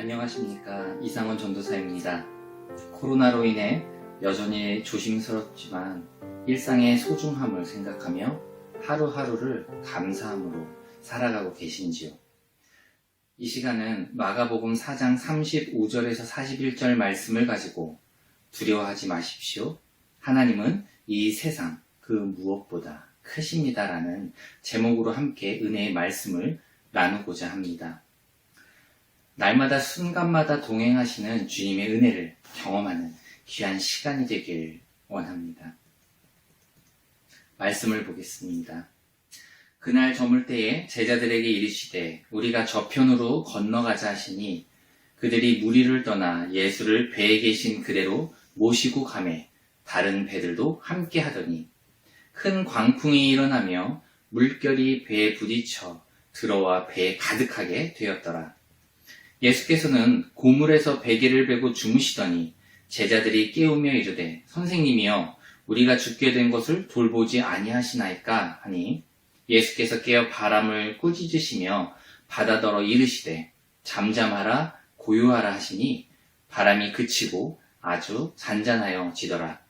안녕하십니까. 이상원 전도사입니다. 코로나로 인해 여전히 조심스럽지만 일상의 소중함을 생각하며 하루하루를 감사함으로 살아가고 계신지요. 이 시간은 마가복음 4장 35절에서 41절 말씀을 가지고 두려워하지 마십시오. 하나님은 이 세상 그 무엇보다 크십니다라는 제목으로 함께 은혜의 말씀을 나누고자 합니다. 날마다 순간마다 동행하시는 주님의 은혜를 경험하는 귀한 시간이 되길 원합니다. 말씀을 보겠습니다. 그날 저물 때에 제자들에게 이르시되 우리가 저편으로 건너가자 하시니 그들이 무리를 떠나 예수를 배에 계신 그대로 모시고 가매 다른 배들도 함께 하더니 큰 광풍이 일어나며 물결이 배에 부딪혀 들어와 배에 가득하게 되었더라. 예수께서는 고물에서 베개를 베고 주무시더니 제자들이 깨우며 이르되 선생님이여 우리가 죽게 된 것을 돌보지 아니하시나이까 하니 예수께서 깨어 바람을 꾸짖으시며 바다더러 이르시되 잠잠하라 고요하라 하시니 바람이 그치고 아주 잔잔하여 지더라.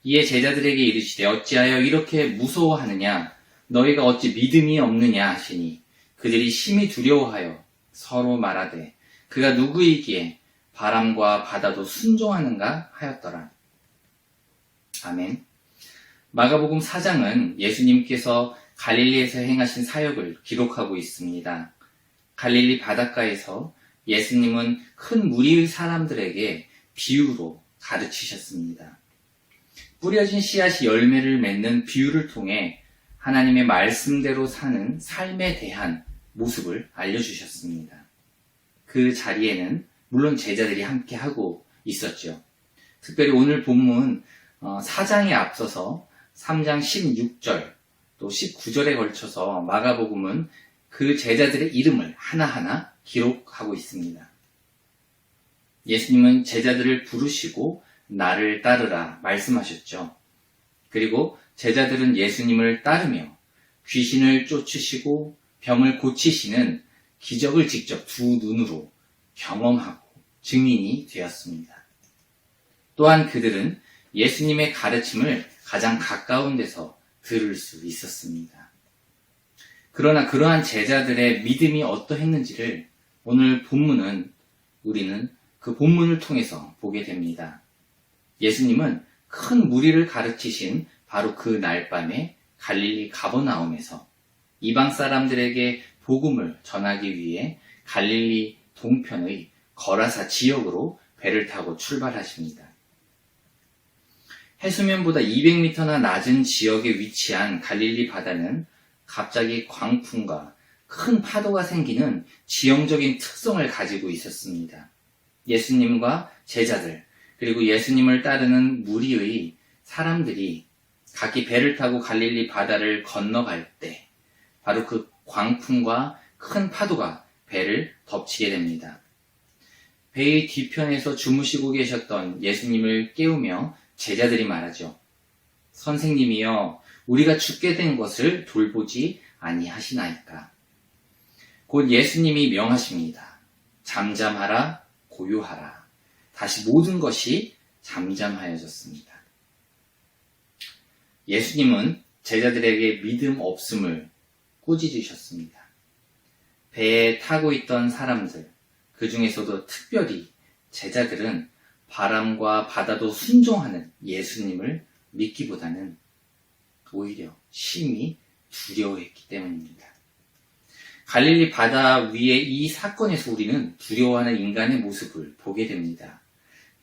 이에 제자들에게 이르시되 어찌하여 이렇게 무서워하느냐 너희가 어찌 믿음이 없느냐 하시니 그들이 심히 두려워하여 서로 말하되 그가 누구이기에 바람과 바다도 순종하는가 하였더라. 아멘. 마가복음 4장은 예수님께서 갈릴리에서 행하신 사역을 기록하고 있습니다. 갈릴리 바닷가에서 예수님은 큰 무리의 사람들에게 비유로 가르치셨습니다. 뿌려진 씨앗이 열매를 맺는 비유를 통해 하나님의 말씀대로 사는 삶에 대한 모습을 알려주셨습니다. 그 자리에는 물론 제자들이 함께 하고 있었죠. 특별히 오늘 본문 4장에 앞서서 3장 16절 또 19절에 걸쳐서 마가복음은 그 제자들의 이름을 하나하나 기록하고 있습니다. 예수님은 제자들을 부르시고 나를 따르라 말씀하셨죠. 그리고 제자들은 예수님을 따르며 귀신을 쫓으시고 병을 고치시는 기적을 직접 두 눈으로 경험하고 증인이 되었습니다. 또한 그들은 예수님의 가르침을 가장 가까운 데서 들을 수 있었습니다. 그러나 그러한 제자들의 믿음이 어떠했는지를 오늘 우리는 그 본문을 통해서 보게 됩니다. 예수님은 큰 무리를 가르치신 바로 그 날밤에 갈릴리 가버나움에서 이방 사람들에게 복음을 전하기 위해 갈릴리 동편의 거라사 지역으로 배를 타고 출발하십니다. 해수면보다 200m나 낮은 지역에 위치한 갈릴리 바다는 갑자기 광풍과 큰 파도가 생기는 지형적인 특성을 가지고 있었습니다. 예수님과 제자들 그리고 예수님을 따르는 무리의 사람들이 각기 배를 타고 갈릴리 바다를 건너갈 때 바로 그 광풍과 큰 파도가 배를 덮치게 됩니다. 배의 뒤편에서 주무시고 계셨던 예수님을 깨우며 제자들이 말하죠. 선생님이여 우리가 죽게 된 것을 돌보지 아니하시나이까. 곧 예수님이 명하십니다. 잠잠하라 고요하라. 다시 모든 것이 잠잠하여졌습니다. 예수님은 제자들에게 믿음 없음을 꾸짖으셨습니다. 배에 타고 있던 사람들, 그 중에서도 특별히 제자들은 바람과 바다도 순종하는 예수님을 믿기보다는 오히려 심히 두려워했기 때문입니다. 갈릴리 바다 위의 이 사건에서 우리는 두려워하는 인간의 모습을 보게 됩니다.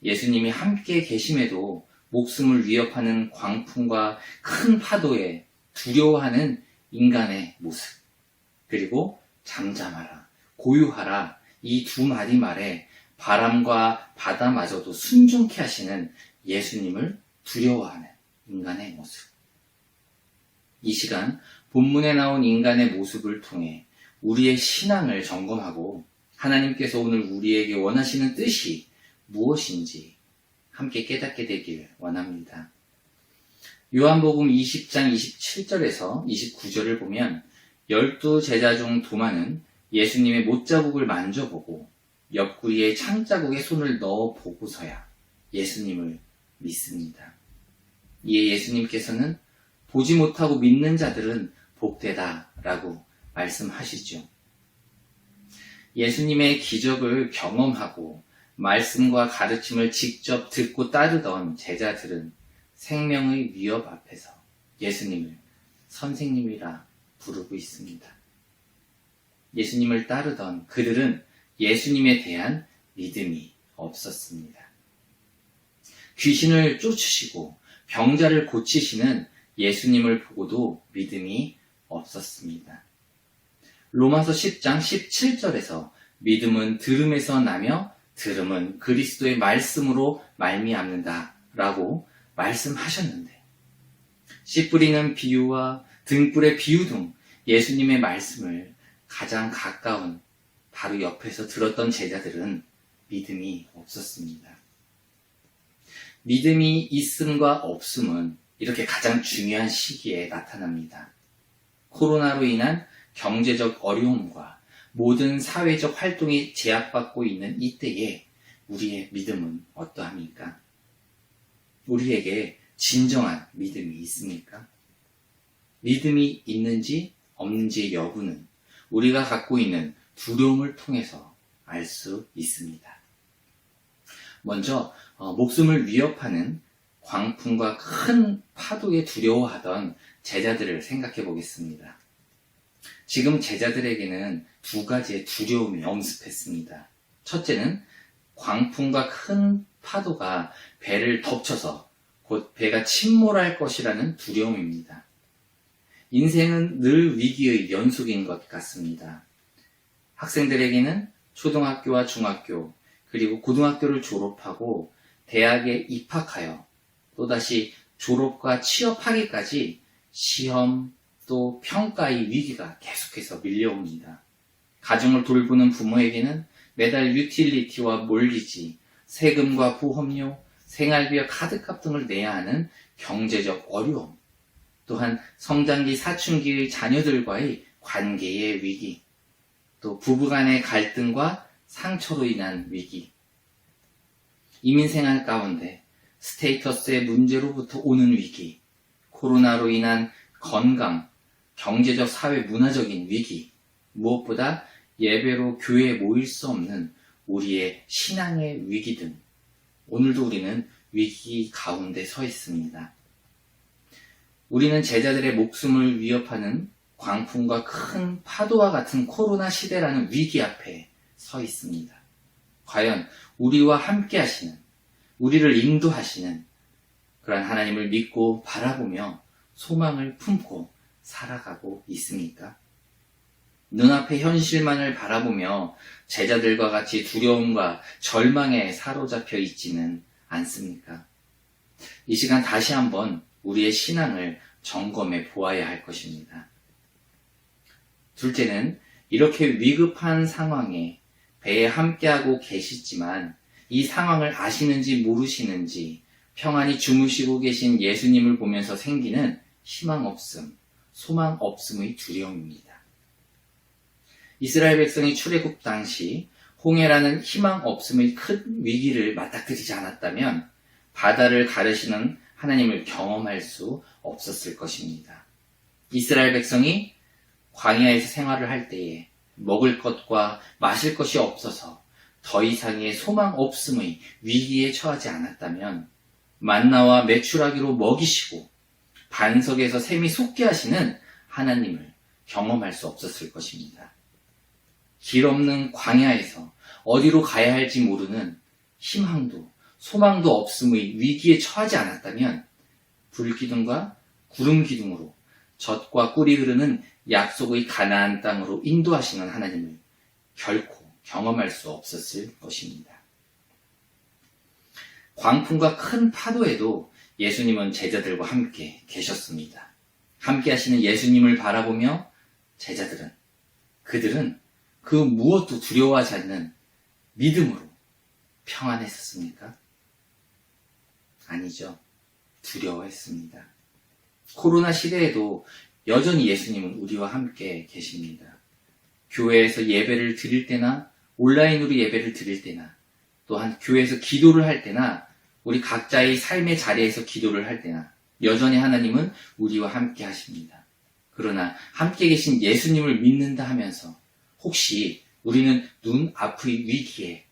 예수님이 함께 계심에도 목숨을 위협하는 광풍과 큰 파도에 두려워하는 인간의 모습, 그리고 잠잠하라, 고요하라 이 두 마디 말에 바람과 바다마저도 순종케 하시는 예수님을 두려워하는 인간의 모습. 이 시간 본문에 나온 인간의 모습을 통해 우리의 신앙을 점검하고 하나님께서 오늘 우리에게 원하시는 뜻이 무엇인지 함께 깨닫게 되길 원합니다. 요한복음 20장 27절에서 29절을 보면 12 제자 중 도마는 예수님의 못자국을 만져보고 옆구리에 창자국에 손을 넣어 보고서야 예수님을 믿습니다. 이에 예수님께서는 보지 못하고 믿는 자들은 복되다 라고 말씀하시죠. 예수님의 기적을 경험하고 말씀과 가르침을 직접 듣고 따르던 제자들은 생명의 위협 앞에서 예수님을 선생님이라 부르고 있습니다. 예수님을 따르던 그들은 예수님에 대한 믿음이 없었습니다. 귀신을 쫓으시고 병자를 고치시는 예수님을 보고도 믿음이 없었습니다. 로마서 10장 17절에서 믿음은 들음에서 나며 들음은 그리스도의 말씀으로 말미암는다 라고 말씀하셨는데, 씨 뿌리는 비유와 등불의 비유 등 예수님의 말씀을 가장 가까운 바로 옆에서 들었던 제자들은 믿음이 없었습니다. 믿음이 있음과 없음은 이렇게 가장 중요한 시기에 나타납니다. 코로나로 인한 경제적 어려움과 모든 사회적 활동이 제약받고 있는 이때에 우리의 믿음은 어떠합니까? 우리에게 진정한 믿음이 있습니까? 믿음이 있는지 없는지의 여부는 우리가 갖고 있는 두려움을 통해서 알 수 있습니다. 먼저 목숨을 위협하는 광풍과 큰 파도에 두려워하던 제자들을 생각해 보겠습니다. 지금 제자들에게는 두 가지의 두려움이 엄습했습니다. 첫째는 광풍과 큰 파도가 배를 덮쳐서 곧 배가 침몰할 것이라는 두려움입니다. 인생은 늘 위기의 연속인 것 같습니다. 학생들에게는 초등학교와 중학교, 그리고 고등학교를 졸업하고 대학에 입학하여 또다시 졸업과 취업하기까지 시험 또 평가의 위기가 계속해서 밀려옵니다. 가정을 돌보는 부모에게는 매달 유틸리티와 몰기지, 세금과 보험료, 생활비와 카드값 등을 내야 하는 경제적 어려움, 또한 성장기 사춘기의 자녀들과의 관계의 위기, 또 부부간의 갈등과 상처로 인한 위기, 이민생활 가운데 스테이터스의 문제로부터 오는 위기, 코로나로 인한 건강, 경제적, 사회, 문화적인 위기, 무엇보다 예배로 교회에 모일 수 없는 우리의 신앙의 위기 등 오늘도 우리는 위기 가운데 서 있습니다. 우리는 제자들의 목숨을 위협하는 광풍과 큰 파도와 같은 코로나 시대라는 위기 앞에 서 있습니다. 과연 우리와 함께 하시는, 우리를 인도하시는 그런 하나님을 믿고 바라보며 소망을 품고 살아가고 있습니까? 눈앞의 현실만을 바라보며 제자들과 같이 두려움과 절망에 사로잡혀 있지는 않습니까? 이 시간 다시 한번 우리의 신앙을 점검해 보아야 할 것입니다. 둘째는 이렇게 위급한 상황에 배에 함께하고 계시지만 이 상황을 아시는지 모르시는지 평안히 주무시고 계신 예수님을 보면서 생기는 희망 없음, 소망 없음의 두려움입니다. 이스라엘 백성이 출애굽 당시 홍해라는 희망 없음의 큰 위기를 맞닥뜨리지 않았다면 바다를 가르시는 하나님을 경험할 수 없었을 것입니다. 이스라엘 백성이 광야에서 생활을 할 때에 먹을 것과 마실 것이 없어서 더 이상의 소망 없음의 위기에 처하지 않았다면 만나와 메추라기로 먹이시고 반석에서 샘이 솟게 하시는 하나님을 경험할 수 없었을 것입니다. 길 없는 광야에서 어디로 가야 할지 모르는 희망도 소망도 없음의 위기에 처하지 않았다면 불기둥과 구름기둥으로 젖과 꿀이 흐르는 약속의 가나안 땅으로 인도하시는 하나님을 결코 경험할 수 없었을 것입니다. 광풍과 큰 파도에도 예수님은 제자들과 함께 계셨습니다. 함께 하시는 예수님을 바라보며 그들은 그 무엇도 두려워하지 않는 믿음으로 평안했었습니까? 아니죠. 두려워했습니다. 코로나 시대에도 여전히 예수님은 우리와 함께 계십니다. 교회에서 예배를 드릴 때나 온라인으로 예배를 드릴 때나 또한 교회에서 기도를 할 때나 우리 각자의 삶의 자리에서 기도를 할 때나 여전히 하나님은 우리와 함께 하십니다. 그러나 함께 계신 예수님을 믿는다 하면서 혹시 우리는 눈앞의 위기에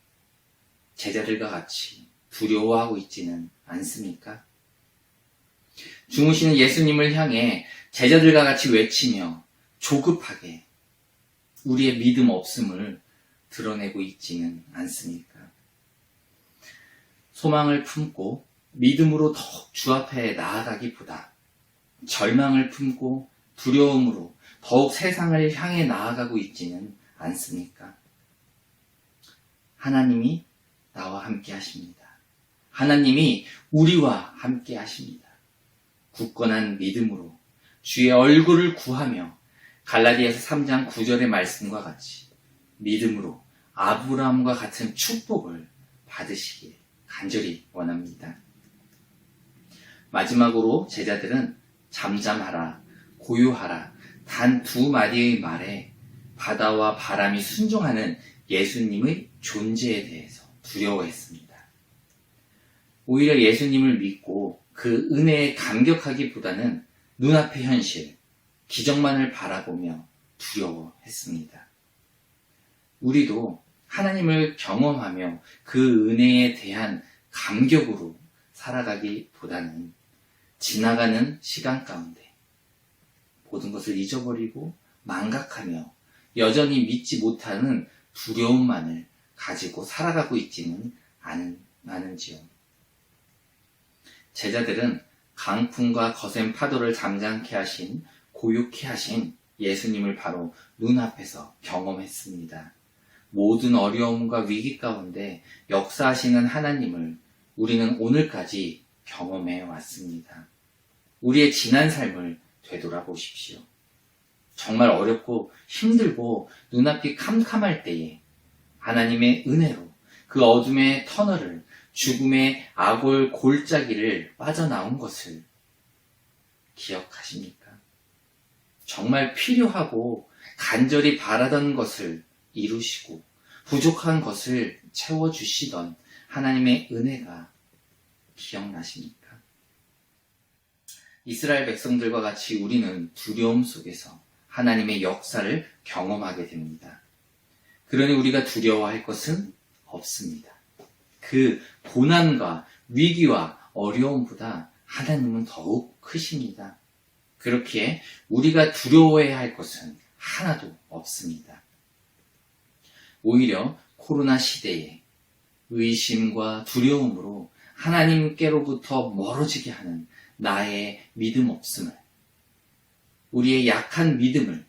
제자들과 같이 두려워하고 있지는 않습니까? 주무시는 예수님을 향해 제자들과 같이 외치며 조급하게 우리의 믿음 없음을 드러내고 있지는 않습니까? 소망을 품고 믿음으로 더욱 주 앞에 나아가기보다 절망을 품고 두려움으로 더욱 세상을 향해 나아가고 있지는 않습니까? 하나님이 나와 함께 하십니다. 하나님이 우리와 함께 하십니다. 굳건한 믿음으로 주의 얼굴을 구하며 갈라디아서 3장 9절의 말씀과 같이 믿음으로 아브라함과 같은 축복을 받으시길 간절히 원합니다. 마지막으로 제자들은 잠잠하라, 고요하라, 단 두 마디의 말에 바다와 바람이 순종하는 예수님의 존재에 대해서 두려워했습니다. 오히려 예수님을 믿고 그 은혜에 감격하기보다는 눈앞의 현실, 기적만을 바라보며 두려워했습니다. 우리도 하나님을 경험하며 그 은혜에 대한 감격으로 살아가기보다는 지나가는 시간 가운데 모든 것을 잊어버리고 망각하며 여전히 믿지 못하는 두려움만을 가지고 살아가고 있지는 않은지요. 제자들은 강풍과 거센 파도를 잠잠케 하신, 고요케 하신 예수님을 바로 눈앞에서 경험했습니다. 모든 어려움과 위기 가운데 역사하시는 하나님을 우리는 오늘까지 경험해 왔습니다. 우리의 지난 삶을 되돌아보십시오. 정말 어렵고 힘들고 눈앞이 캄캄할 때에 하나님의 은혜로 그 어둠의 터널을, 죽음의 악올 골짜기를 빠져나온 것을 기억하십니까? 정말 필요하고 간절히 바라던 것을 이루시고 부족한 것을 채워주시던 하나님의 은혜가 기억나십니까? 이스라엘 백성들과 같이 우리는 두려움 속에서 하나님의 역사를 경험하게 됩니다. 그러니 우리가 두려워할 것은 없습니다. 그 고난과 위기와 어려움보다 하나님은 더욱 크십니다. 그렇기에 우리가 두려워해야 할 것은 하나도 없습니다. 오히려 코로나 시대에 의심과 두려움으로 하나님께로부터 멀어지게 하는 나의 믿음 없음을, 우리의 약한 믿음을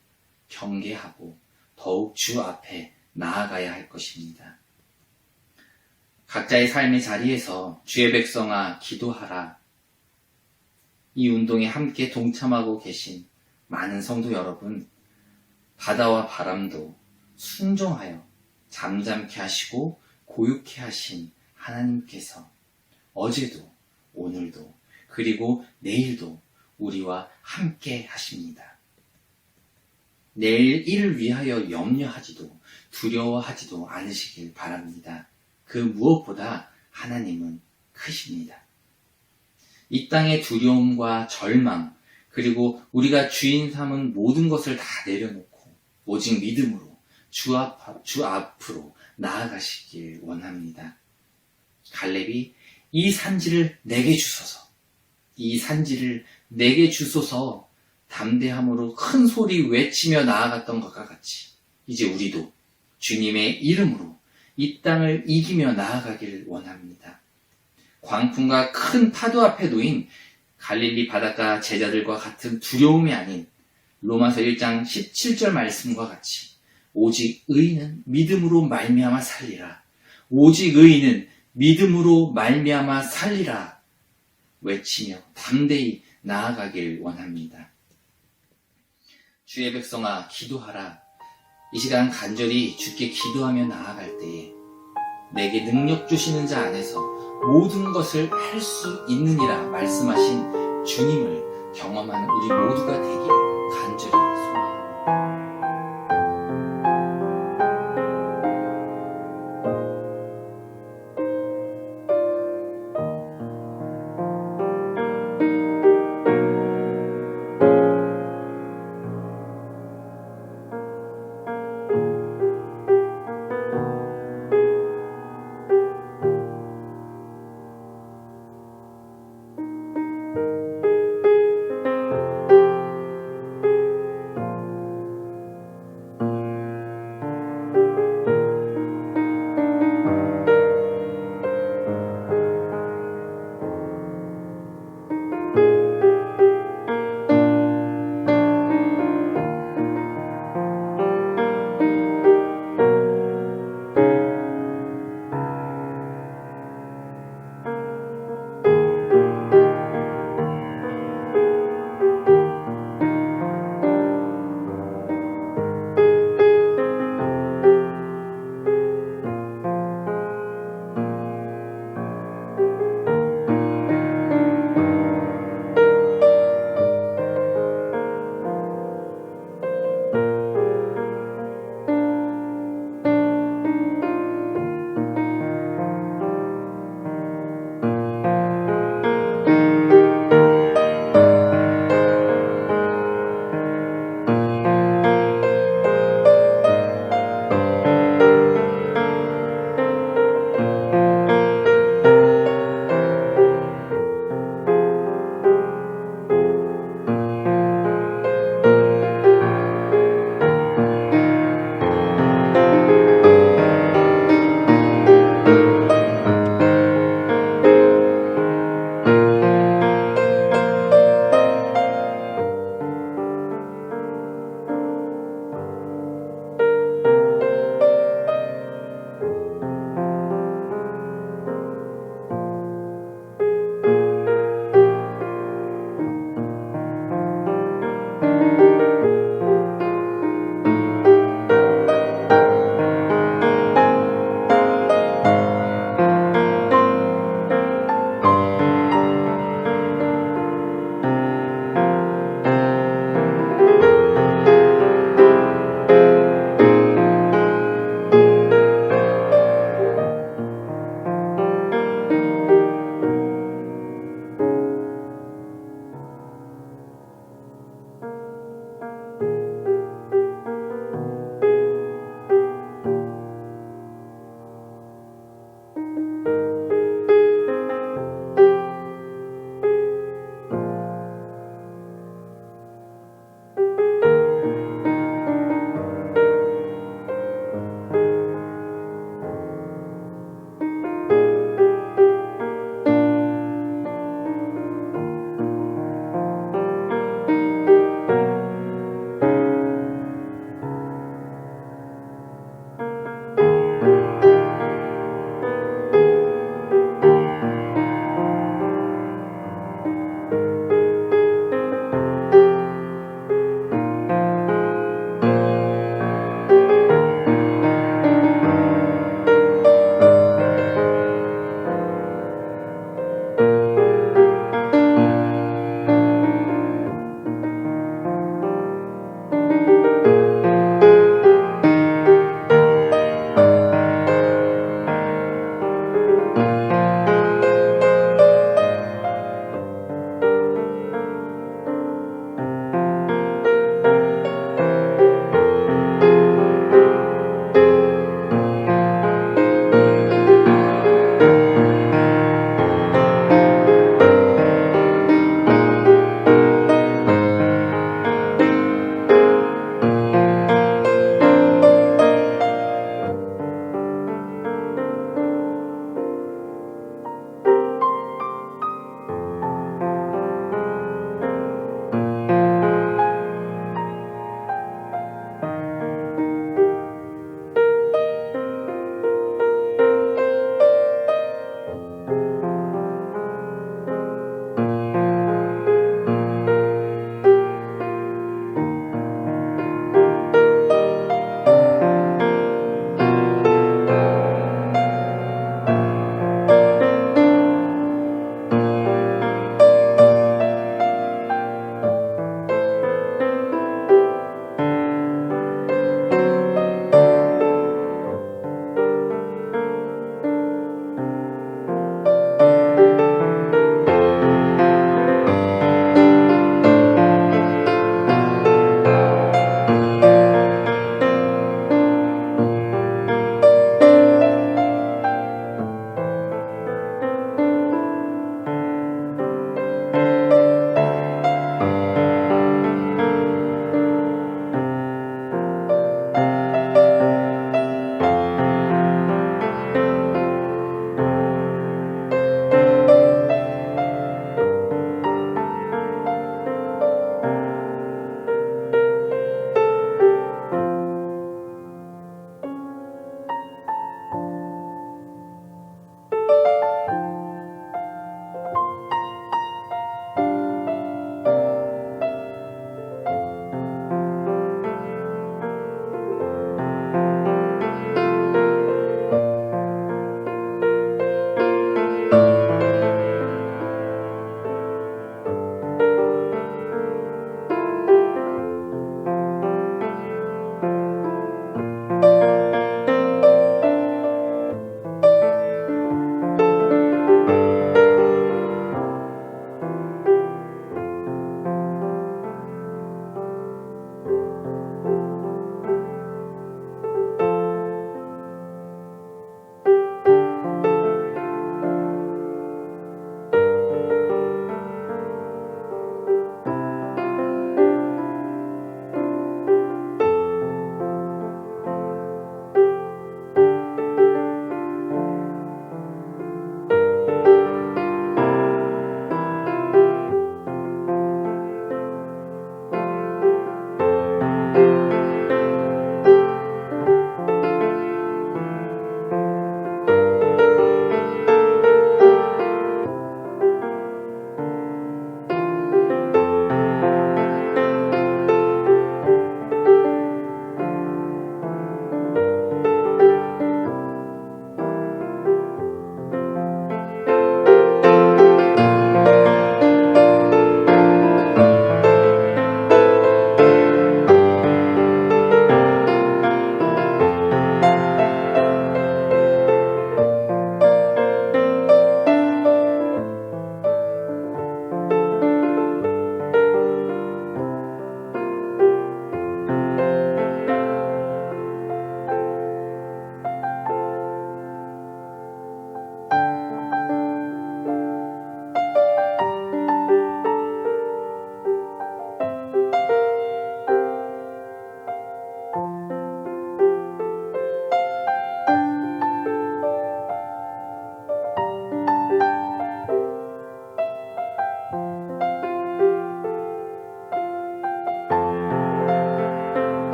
경계하고 더욱 주 앞에 나아가야 할 것입니다. 각자의 삶의 자리에서 주의 백성아 기도하라. 이 운동에 함께 동참하고 계신 많은 성도 여러분, 바다와 바람도 순종하여 잠잠케 하시고 고요케 하신 하나님께서 어제도 오늘도 그리고 내일도 우리와 함께 하십니다. 내일 일을 위하여 염려하지도 두려워하지도 않으시길 바랍니다. 그 무엇보다 하나님은 크십니다. 이 땅의 두려움과 절망, 그리고 우리가 주인 삼은 모든 것을 다 내려놓고 오직 믿음으로 주 앞으로 나아가시길 원합니다. 갈렙이 이 산지를 내게 주소서, 이 산지를 내게 주소서 담대함으로 큰 소리 외치며 나아갔던 것과 같이 이제 우리도 주님의 이름으로 이 땅을 이기며 나아가길 원합니다. 광풍과 큰 파도 앞에 놓인 갈릴리 바닷가 제자들과 같은 두려움이 아닌 로마서 1장 17절 말씀과 같이 오직 의인은 믿음으로 말미암아 살리라. 오직 의인은 믿음으로 말미암아 살리라 외치며 담대히 나아가길 원합니다. 주의 백성아 기도하라. 이 시간 간절히 주께 기도하며 나아갈 때에 내게 능력 주시는 자 안에서 모든 것을 할 수 있느니라 말씀하신 주님을 경험하는 우리 모두가 되길